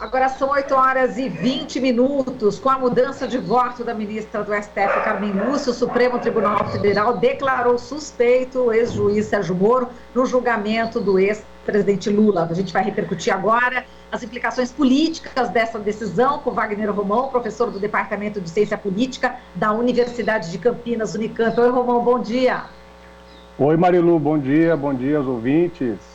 Agora são 8h20. Com a mudança de voto da ministra do STF, Carmen Lúcia, o Supremo Tribunal Federal declarou suspeito o ex-juiz Sérgio Moro no julgamento do ex-presidente Lula. A gente vai repercutir agora as implicações políticas dessa decisão com Wagner Romão, professor do Departamento de Ciência Política da Universidade de Campinas, Unicamp. Oi, Romão, bom dia. Oi, Marilu, bom dia aos ouvintes.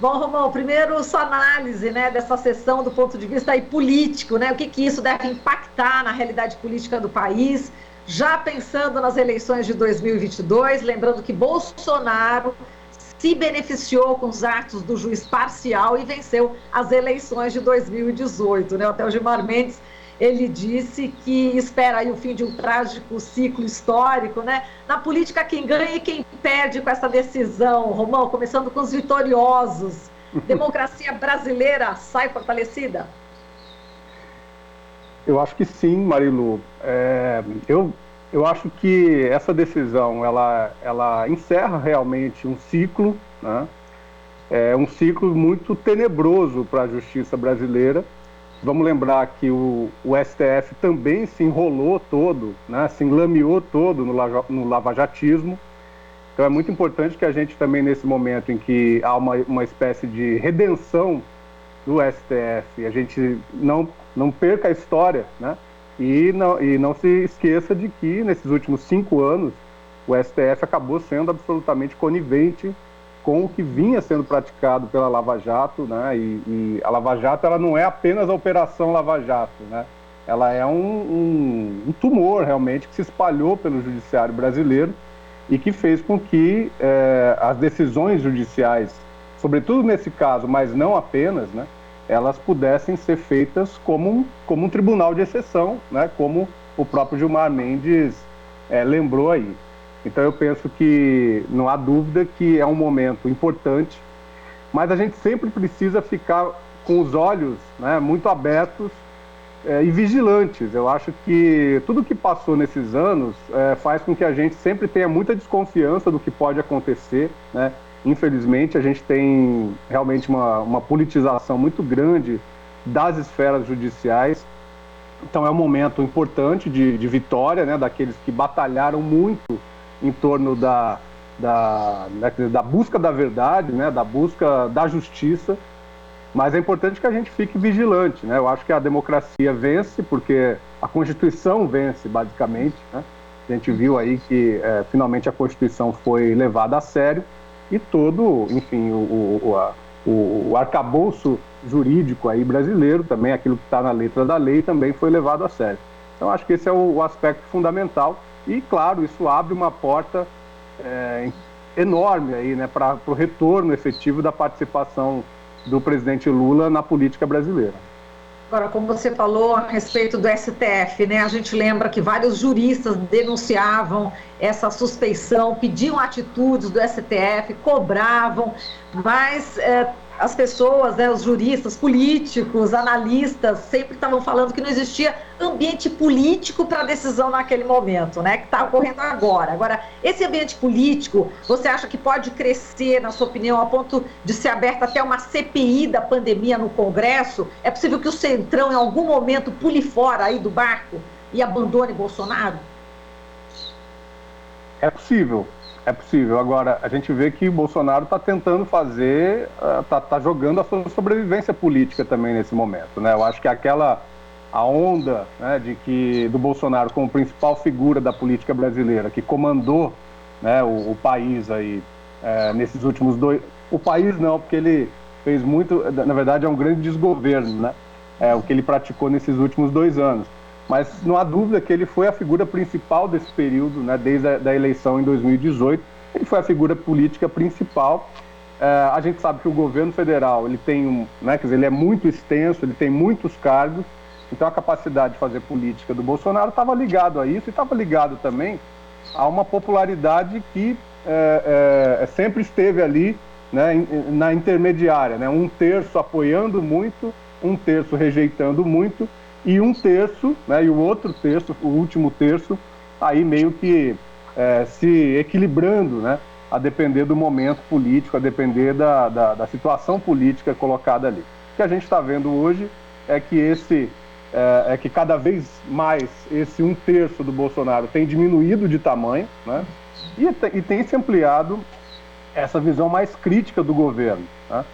Bom, Romão, primeiro sua análise, né, dessa sessão do ponto de vista aí político, né, o que isso deve impactar na realidade política do país, já pensando nas eleições de 2022, lembrando que Bolsonaro se beneficiou com os atos do juiz parcial e venceu as eleições de 2018, né, até o Gilmar Mendes, ele disse que espera aí o fim de um trágico ciclo histórico, né? Na política, quem ganha e quem perde com essa decisão, Romão, começando com os vitoriosos. Democracia brasileira sai fortalecida? Eu acho que sim, Marilu. Eu acho que essa decisão, ela encerra realmente um ciclo, né? Um ciclo muito tenebroso para a justiça brasileira. Vamos lembrar que o STF também se enrolou todo, né, se enlameou todo no lavajatismo. Então é muito importante que a gente também, nesse momento em que há uma espécie de redenção do STF, a gente não perca a história, né, e não se esqueça de que nesses últimos 5 anos o STF acabou sendo absolutamente conivente com o que vinha sendo praticado pela Lava Jato, né? E a Lava Jato, ela não é apenas a Operação Lava Jato, né? Ela é um tumor, realmente, que se espalhou pelo judiciário brasileiro e que fez com que as decisões judiciais, sobretudo nesse caso, mas não apenas, né? Elas pudessem ser feitas como um tribunal de exceção, né? Como o próprio Gilmar Mendes lembrou aí. Então eu penso que não há dúvida que é um momento importante, mas a gente sempre precisa ficar com os olhos, né, muito abertos e vigilantes. Eu acho que tudo que passou nesses anos faz com que a gente sempre tenha muita desconfiança do que pode acontecer, né? Infelizmente a gente tem realmente uma politização muito grande das esferas judiciais. Então é um momento importante de vitória, né, daqueles que batalharam muito em torno da busca da verdade, né, da busca da justiça, mas é importante que a gente fique vigilante, né? Eu acho que a democracia vence, porque a Constituição vence, basicamente, né? A gente viu aí que finalmente a Constituição foi levada a sério e todo, enfim, o arcabouço jurídico aí brasileiro, também aquilo que está na letra da lei, também foi levado a sério. Então acho que esse é o aspecto fundamental. E, claro, isso abre uma porta enorme aí, né, para o retorno efetivo da participação do presidente Lula na política brasileira. Agora, como você falou a respeito do STF, né, a gente lembra que vários juristas denunciavam essa suspeição, pediam atitudes do STF, cobravam, mas as pessoas, né, os juristas, políticos, analistas, sempre estavam falando que não existia ambiente político para a decisão naquele momento, né, que está ocorrendo agora. Agora, esse ambiente político, você acha que pode crescer, na sua opinião, a ponto de ser aberta até uma CPI da pandemia no Congresso? É possível que o Centrão, em algum momento, pule fora aí do barco e abandone Bolsonaro? É possível. É possível. Agora, a gente vê que o Bolsonaro está tentando fazer, está jogando a sua sobrevivência política também nesse momento, né? Eu acho que a onda, né, do Bolsonaro como principal figura da política brasileira, que comandou, né, o país aí nesses últimos o país não, porque ele fez muito, na verdade é um grande desgoverno, né? O que ele praticou nesses últimos 2 anos. Mas não há dúvida que ele foi a figura principal desse período, né, desde a eleição em 2018. Ele foi a figura política principal. A gente sabe que o governo federal ele tem né, quer dizer, ele é muito extenso, ele tem muitos cargos. Então a capacidade de fazer política do Bolsonaro estava ligado a isso e estava ligado também a uma popularidade que sempre esteve ali, né, na intermediária, né, 1/3 apoiando muito, 1/3 rejeitando muito, e 1/3, né, e o outro terço, o último terço, aí meio que se equilibrando, né, a depender do momento político, a depender da situação política colocada ali. O que a gente está vendo hoje é que cada vez mais esse 1/3 do Bolsonaro tem diminuído de tamanho, né? E tem se ampliado essa visão mais crítica do governo, né?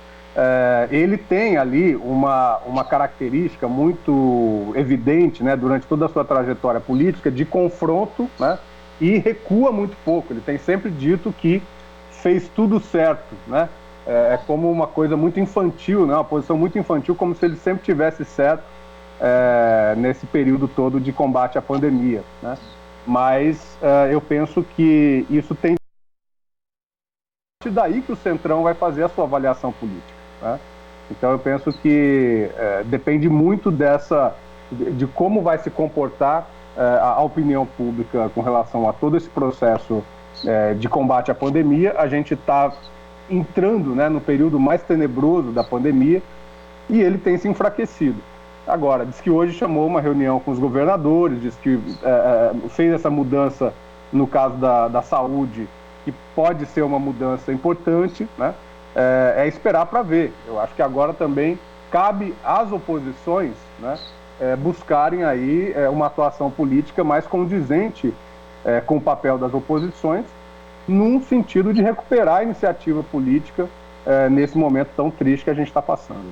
Ele tem ali uma característica muito evidente, né, durante toda a sua trajetória política, de confronto, né, e recua muito pouco. Ele tem sempre dito que fez tudo certo, né? É como uma coisa muito infantil, né, uma posição muito infantil, como se ele sempre tivesse certo nesse período todo de combate à pandemia, né? Mas eu penso que isso tem daí que o Centrão vai fazer a sua avaliação política, né? Então eu penso que depende muito de como vai se comportar a opinião pública com relação a todo esse processo de combate à pandemia. A gente está entrando, né, no período mais tenebroso da pandemia e ele tem se enfraquecido. Agora, diz que hoje chamou uma reunião com os governadores, diz que fez essa mudança no caso da saúde, que pode ser uma mudança importante, né? É esperar para ver. Eu acho que agora também cabe às oposições, né, buscarem aí uma atuação política mais condizente com o papel das oposições, num sentido de recuperar a iniciativa política nesse momento tão triste que a gente está passando.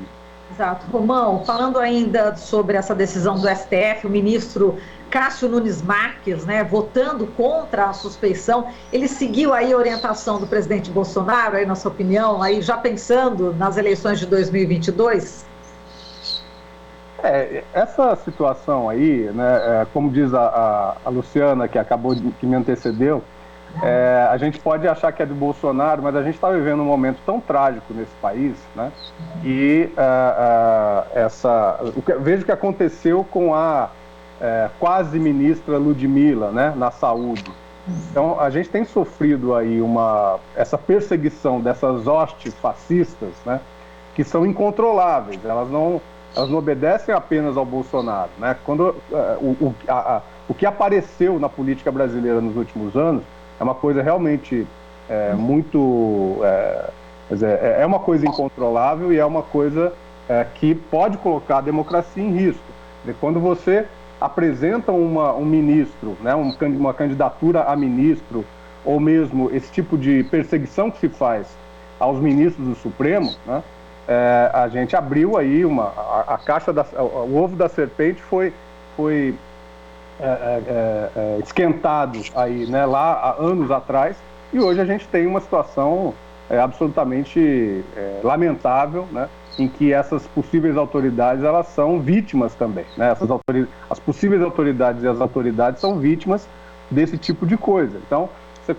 Exato. Romão, falando ainda sobre essa decisão do STF, o ministro Cássio Nunes Marques, né, votando contra a suspeição, ele seguiu aí a orientação do presidente Bolsonaro, aí na sua opinião, aí já pensando nas eleições de 2022? Essa situação aí, né, como diz a Luciana, que me antecedeu, a gente pode achar que é do Bolsonaro, mas a gente está vivendo um momento tão trágico nesse país, né? E veja o que aconteceu com a quase ministra Ludmilla, né, na saúde. Então a gente tem sofrido aí essa perseguição dessas hostes fascistas, né, que são incontroláveis. Elas não obedecem apenas ao Bolsonaro, né? Quando o que apareceu na política brasileira nos últimos anos é uma coisa realmente muito... é uma coisa incontrolável e é uma coisa que pode colocar a democracia em risco. E quando você apresenta um ministro, né, uma candidatura a ministro, ou mesmo esse tipo de perseguição que se faz aos ministros do Supremo, né, a gente abriu aí a caixa, o ovo da serpente foi esquentado aí, né, lá há anos atrás, e hoje a gente tem uma situação absolutamente lamentável, né, em que essas possíveis autoridades, elas são vítimas também, né? As possíveis autoridades e as autoridades são vítimas desse tipo de coisa. Então,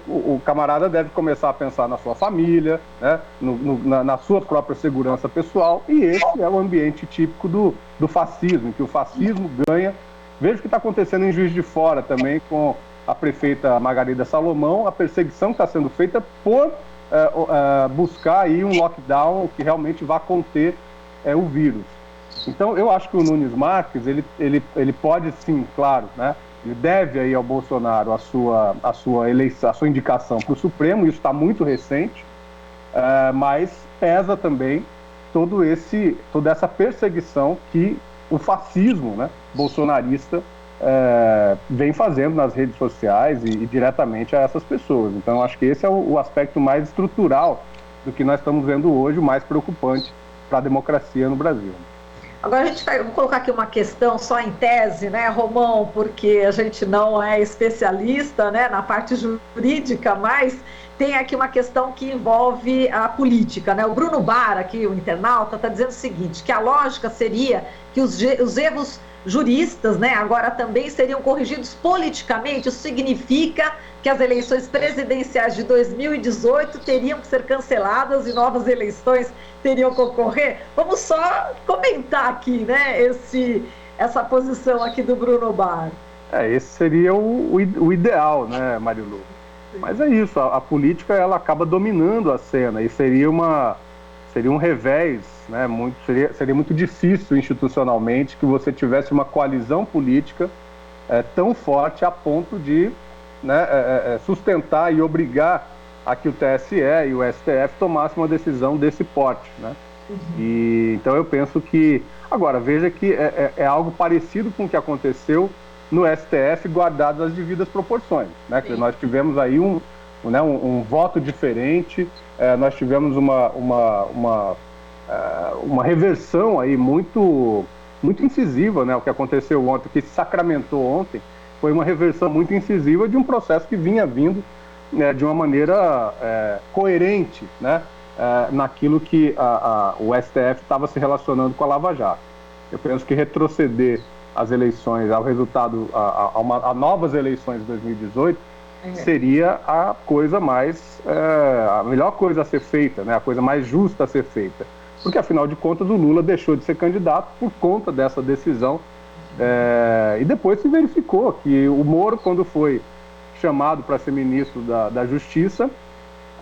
o camarada deve começar a pensar na sua família, né, na sua própria segurança pessoal, e esse é o ambiente típico do fascismo, em que o fascismo ganha. Veja o que está acontecendo em Juiz de Fora também com a prefeita Margarida Salomão, a perseguição que está sendo feita por buscar aí um lockdown que realmente vá conter o vírus. Então, eu acho que o Nunes Marques, ele pode sim, claro, né, ele deve aí ao Bolsonaro a sua eleição, a sua indicação para o Supremo, isso está muito recente, mas pesa também toda essa perseguição que o fascismo, né, bolsonarista vem fazendo nas redes sociais e diretamente a essas pessoas. Então, acho que esse é o aspecto mais estrutural do que nós estamos vendo hoje, o mais preocupante para a democracia no Brasil. Agora vou colocar aqui uma questão só em tese, né, Romão, porque a gente não é especialista, né, na parte jurídica, mas tem aqui uma questão que envolve a política, né? O Bruno Bar, aqui, o internauta, está dizendo o seguinte, que a lógica seria que os erros juristas, né, agora também seriam corrigidos politicamente. Isso significa que as eleições presidenciais de 2018 teriam que ser canceladas e novas eleições teriam que ocorrer? Vamos só comentar aqui, né, essa posição aqui do Bruno Bar. Esse seria o ideal, né, Marilu? Mas é isso, a política ela acaba dominando a cena e seria um revés, né, seria muito difícil institucionalmente que você tivesse uma coalizão política tão forte a ponto de, né, sustentar e obrigar a que o TSE e o STF tomassem uma decisão desse porte, né? E então eu penso que... Agora, veja que é algo parecido com o que aconteceu no STF, guardadas as devidas proporções, né? Que nós tivemos aí um voto diferente, nós tivemos uma reversão aí muito incisiva, né? O que aconteceu ontem, o que se sacramentou ontem, foi uma reversão muito incisiva de um processo que vinha vindo, né, de uma maneira coerente, né? Naquilo que o STF estava se relacionando com a Lava Jato. Eu penso que retroceder as eleições, ao resultado, a novas eleições de 2018, seria a coisa mais, a melhor coisa a ser feita, né? A coisa mais justa a ser feita. Porque, afinal de contas, o Lula deixou de ser candidato por conta dessa decisão. E depois se verificou que o Moro, quando foi chamado para ser ministro da Justiça,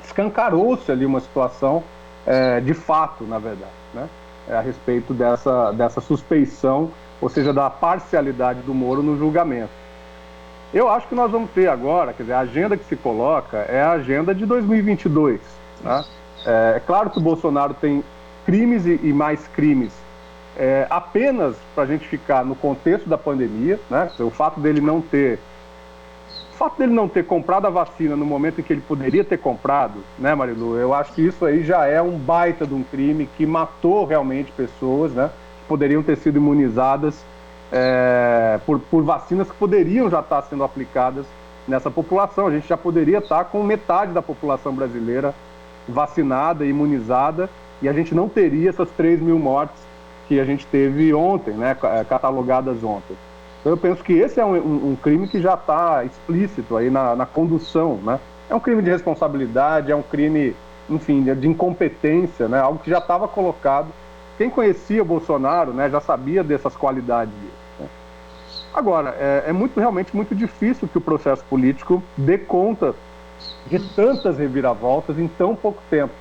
escancarou-se ali uma situação de fato, na verdade, né? A respeito dessa suspeição, ou seja, da parcialidade do Moro no julgamento. Eu acho que nós vamos ter agora, quer dizer, a agenda que se coloca é a agenda de 2022. Né? É claro que o Bolsonaro tem crimes e mais crimes, apenas para a gente ficar no contexto da pandemia, né? O fato dele não ter comprado a vacina no momento em que ele poderia ter comprado, né, Marilu? Eu acho que isso aí já é um baita de um crime que matou realmente pessoas, né, que poderiam ter sido imunizadas por vacinas que poderiam já estar sendo aplicadas nessa população. A gente já poderia estar com metade da população brasileira vacinada e imunizada, e a gente não teria essas 3 mil mortes que a gente teve ontem, né, catalogadas ontem. Então eu penso que esse é um crime que já está explícito aí na condução, né? É um crime de responsabilidade, é um crime, enfim, de incompetência, né? Algo que já estava colocado. Quem conhecia o Bolsonaro, né, já sabia dessas qualidades dele, né? Agora, realmente muito difícil que o processo político dê conta de tantas reviravoltas em tão pouco tempo.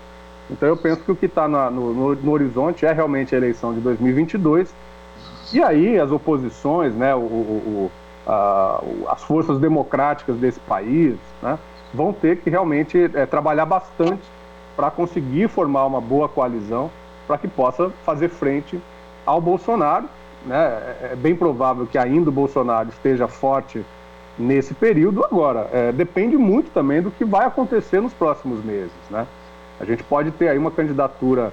Então eu penso que o que está no horizonte é realmente a eleição de 2022, e aí as oposições, né, as forças democráticas desse país, né, vão ter que realmente trabalhar bastante para conseguir formar uma boa coalizão para que possa fazer frente ao Bolsonaro, né? É bem provável que ainda o Bolsonaro esteja forte nesse período. Agora, depende muito também do que vai acontecer nos próximos meses, né? A gente pode ter aí uma candidatura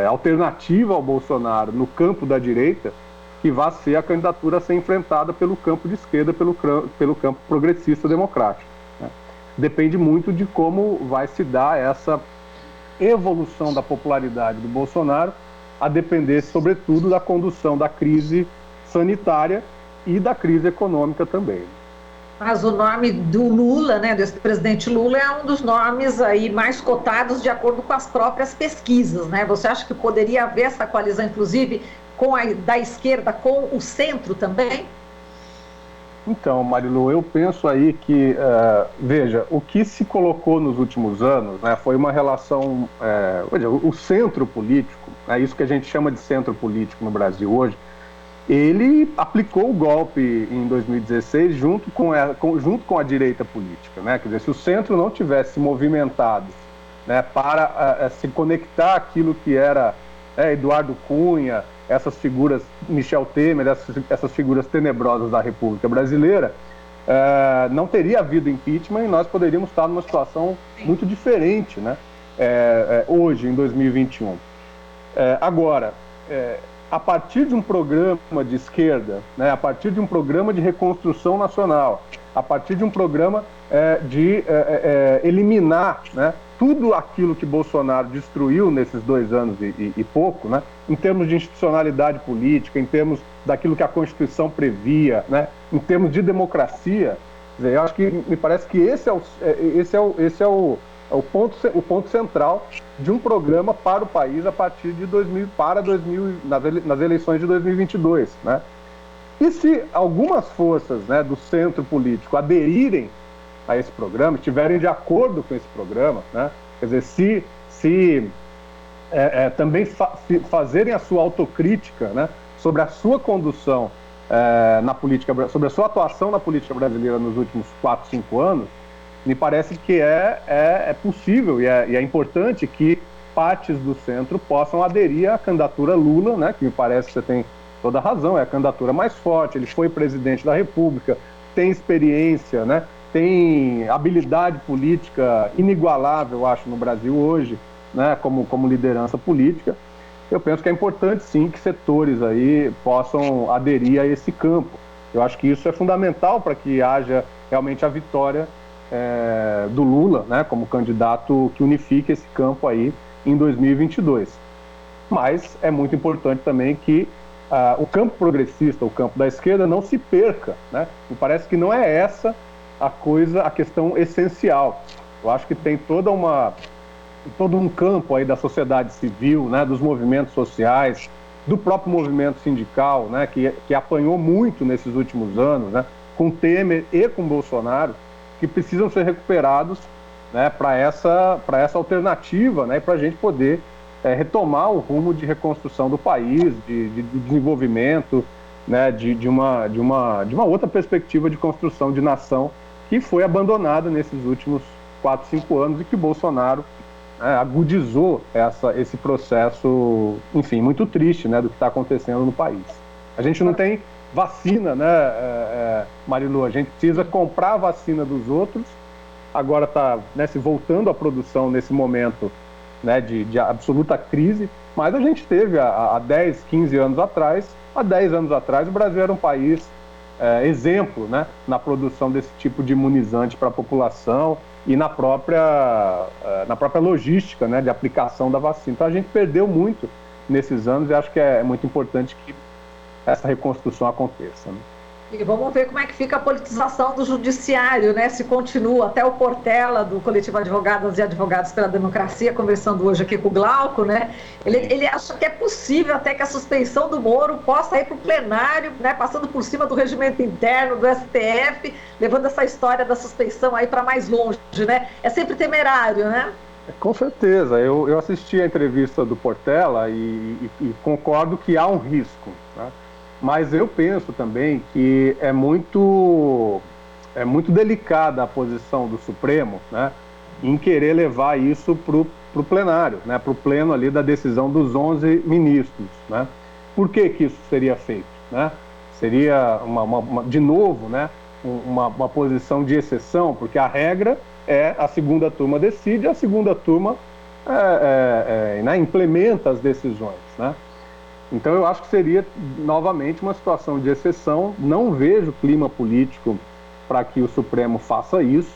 alternativa ao Bolsonaro no campo da direita, que vai ser a candidatura a ser enfrentada pelo campo de esquerda, pelo campo progressista democrático, né? Depende muito de como vai se dar essa evolução da popularidade do Bolsonaro, a depender, sobretudo, da condução da crise sanitária e da crise econômica também. Mas o nome do Lula, né, desse presidente Lula, é um dos nomes aí mais cotados de acordo com as próprias pesquisas, né? Você acha que poderia haver essa coalizão, inclusive, da esquerda com o centro também? Então, Marilu, eu penso aí que, veja, o que se colocou nos últimos anos, né, foi uma relação, o centro político, isso que a gente chama de centro político no Brasil hoje, ele aplicou o golpe em 2016 junto com a direita política, né? Quer dizer, se o centro não tivesse se movimentado, né, para se conectar àquilo que era Eduardo Cunha, essas figuras, Michel Temer, essas figuras tenebrosas da República Brasileira, não teria havido impeachment e nós poderíamos estar numa situação muito diferente, né, hoje, em 2021. Agora, a partir de um programa de esquerda, né, a partir de um programa de reconstrução nacional, a partir de um programa de eliminar, né, tudo aquilo que Bolsonaro destruiu nesses 2 anos e pouco, né, em termos de institucionalidade política, em termos daquilo que a Constituição previa, né, em termos de democracia, eu acho que me parece que esse é o ponto central de um programa para o país a partir de 2000, nas eleições de 2022, né? E se algumas forças, né, do centro político aderirem a esse programa, estiverem de acordo com esse programa, né? Quer dizer, se também fazerem a sua autocrítica, né, sobre a sua condução na política, sobre a sua atuação na política brasileira nos últimos 4, 5 anos, me parece que é possível e é importante que partes do centro possam aderir à candidatura Lula, né, que me parece que você tem toda a razão, é a candidatura mais forte, ele foi presidente da República, tem experiência, né, tem habilidade política inigualável, eu acho, no Brasil hoje, né, como liderança política. Eu penso que é importante, sim, que setores aí possam aderir a esse campo. Eu acho que isso é fundamental para que haja realmente a vitória do Lula, né, como candidato que unifique esse campo aí em 2022. Mas é muito importante também que o campo progressista, o campo da esquerda, não se perca, né? Me parece que não é essa a questão essencial. Eu acho que tem todo um campo aí da sociedade civil, né, dos movimentos sociais, do próprio movimento sindical, né, que apanhou muito nesses últimos anos, né, com Temer e com Bolsonaro, que precisam ser recuperados, né, para essa alternativa, né, para a gente poder retomar o rumo de reconstrução do país, de desenvolvimento, né, de uma outra perspectiva de construção de nação que foi abandonada nesses últimos 4, 5 anos e que Bolsonaro agudizou esse processo, enfim, muito triste, né, do que está acontecendo no país. A gente não tem vacina, né, Marilu? A gente precisa comprar a vacina dos outros. Agora está, né, se voltando à produção nesse momento, né, de absoluta crise, mas a gente teve há 10, 15 anos atrás, há 10 anos atrás, o Brasil era um país exemplo, né, na produção desse tipo de imunizante para a população e na própria logística, né, de aplicação da vacina. Então a gente perdeu muito nesses anos e acho que é muito importante que essa reconstrução aconteça, né? E vamos ver como é que fica a politização do judiciário, né? Se continua, até o Portela, do Coletivo Advogadas e Advogados pela Democracia, conversando hoje aqui com o Glauco, né? Ele acha que é possível até que a suspeição do Moro possa ir para o plenário, né? Passando por cima do regimento interno, do STF, levando essa história da suspeição aí para mais longe, né? É sempre temerário, né? Com certeza. Eu assisti a entrevista do Portela e concordo que há um risco, né? Mas eu penso também que é muito delicada a posição do Supremo, né, em querer levar isso para o plenário, né, para o pleno ali da decisão dos 11 ministros, né. Por que isso seria feito, né? Seria de novo, né, uma posição de exceção, porque a regra é a segunda turma decide, a segunda turma né, implementa as decisões, né? Então eu acho que seria novamente uma situação de exceção. Não vejo clima político para que o Supremo faça isso.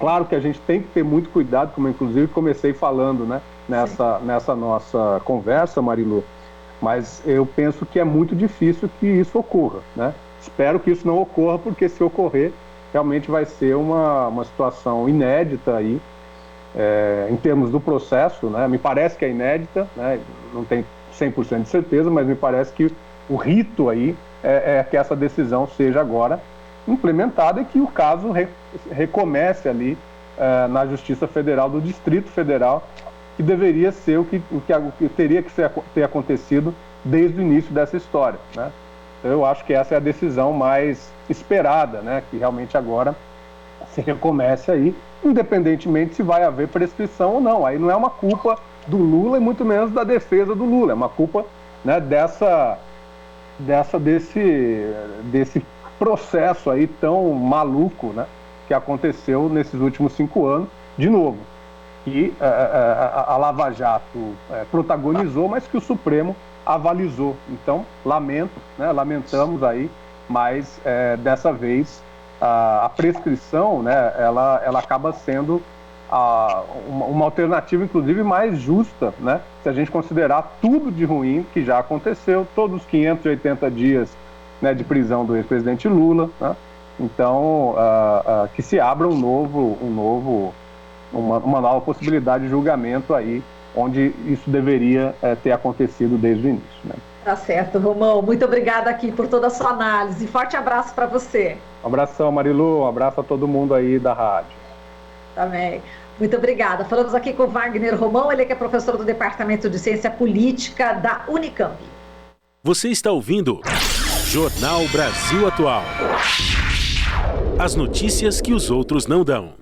Claro que a gente tem que ter muito cuidado, como eu inclusive comecei falando, né, nessa nossa conversa, Marilu, mas eu penso que é muito difícil que isso ocorra, né? Espero que isso não ocorra, porque se ocorrer, realmente vai ser uma situação inédita aí, em termos do processo, né? Me parece que é inédita, né? Não tem 100% de certeza, mas me parece que o rito aí é que essa decisão seja agora implementada e que o caso recomece ali na Justiça Federal do Distrito Federal, que deveria ser o que teria que ter acontecido desde o início dessa história, né? Então eu acho que essa é a decisão mais esperada, né? Que realmente agora se recomece aí, independentemente se vai haver prescrição ou não. Aí não é uma culpa do Lula e muito menos da defesa do Lula, é uma culpa, né, desse processo aí tão maluco, né, que aconteceu nesses últimos 5 anos, de novo, que a Lava Jato protagonizou, mas que o Supremo avalizou. Então, lamentamos aí, mas dessa vez a prescrição, né, ela acaba sendo uma alternativa, inclusive, mais justa, né, se a gente considerar tudo de ruim que já aconteceu, todos os 580 dias, né, de prisão do ex-presidente Lula, né? Então, que se abra uma nova possibilidade de julgamento aí, onde isso deveria ter acontecido desde o início, né? Tá certo, Romão. Muito obrigada aqui por toda a sua análise. Forte abraço para você. Um abração, Marilu. Um abraço a todo mundo aí da rádio. Também. Muito obrigada. Falamos aqui com o Wagner Romão, ele que é professor do Departamento de Ciência Política da Unicamp. Você está ouvindo Jornal Brasil Atual. As notícias que os outros não dão.